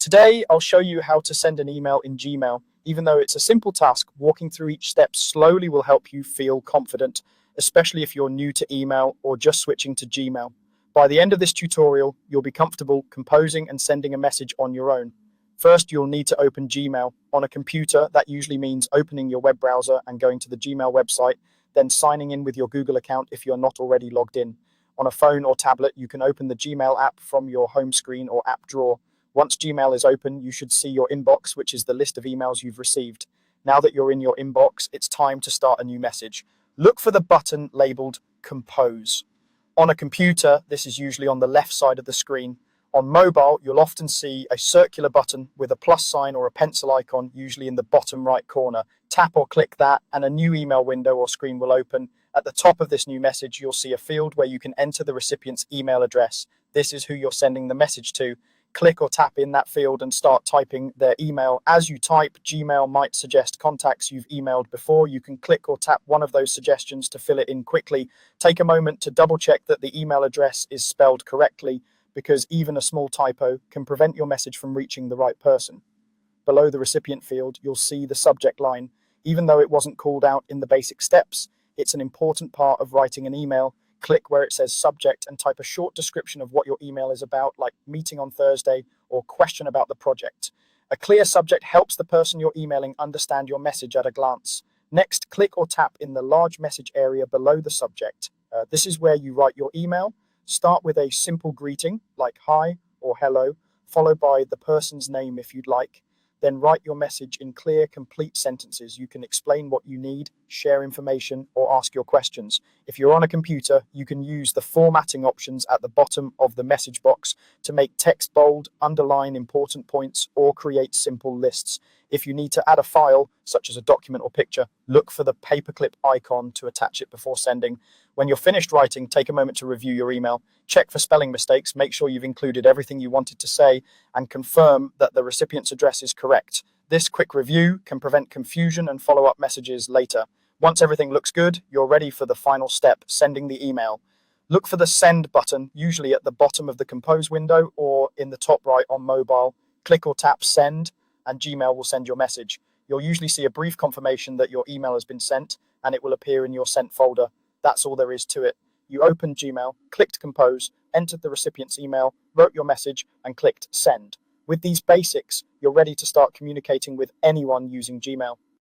Today, I'll show you how to send an email in Gmail. Even though it's a simple task, walking through each step slowly will help you feel confident, especially if you're new to email or just switching to Gmail. By the end of this tutorial, you'll be comfortable composing and sending a message on your own. First, you'll need to open Gmail. On a computer, that usually means opening your web browser and going to the Gmail website, then signing in with your Google account if you're not already logged in. On a phone or tablet, you can open the Gmail app from your home screen or app drawer. Once Gmail is open, you should see your inbox, which is the list of emails you've received. Now that you're in your inbox, it's time to start a new message. Look for the button labeled Compose. On a computer, this is usually on the left side of the screen. On mobile, you'll often see a circular button with a plus sign or a pencil icon, usually in the bottom right corner. Tap or click that, and a new email window or screen will open. At the top of this new message, you'll see a field where you can enter the recipient's email address. This is who you're sending the message to. Click or tap in that field and start typing their email. As you type, Gmail might suggest contacts you've emailed before. You can click or tap one of those suggestions to fill it in quickly. Take a moment to double check that the email address is spelled correctly, because even a small typo can prevent your message from reaching the right person. Below the recipient field, you'll see the subject line. Even though it wasn't called out in the basic steps, it's an important part of writing an email. Click where it says subject and type a short description of what your email is about, like meeting on Thursday or question about the project. A clear subject helps the person you're emailing understand your message at a glance. Next, click or tap in the large message area below the subject. This is where you write your email. Start with a simple greeting like hi or hello, followed by the person's name if you'd like. Then write your message in clear, complete sentences. You can explain what you need, share information, or ask your questions. If you're on a computer, you can use the formatting options at the bottom of the message box to make text bold, underline important points, or create simple lists. If you need to add a file, such as a document or picture, look for the paperclip icon to attach it before sending. When you're finished writing, take a moment to review your email. Check for spelling mistakes, make sure you've included everything you wanted to say, and confirm that the recipient's address is correct. This quick review can prevent confusion and follow-up messages later. Once everything looks good, you're ready for the final step, sending the email. Look for the Send button, usually at the bottom of the Compose window or in the top right on mobile. Click or tap Send, and Gmail will send your message. You'll usually see a brief confirmation that your email has been sent, and it will appear in your sent folder. That's all there is to it. You opened Gmail, clicked Compose, entered the recipient's email, wrote your message, and clicked Send. With these basics, you're ready to start communicating with anyone using Gmail.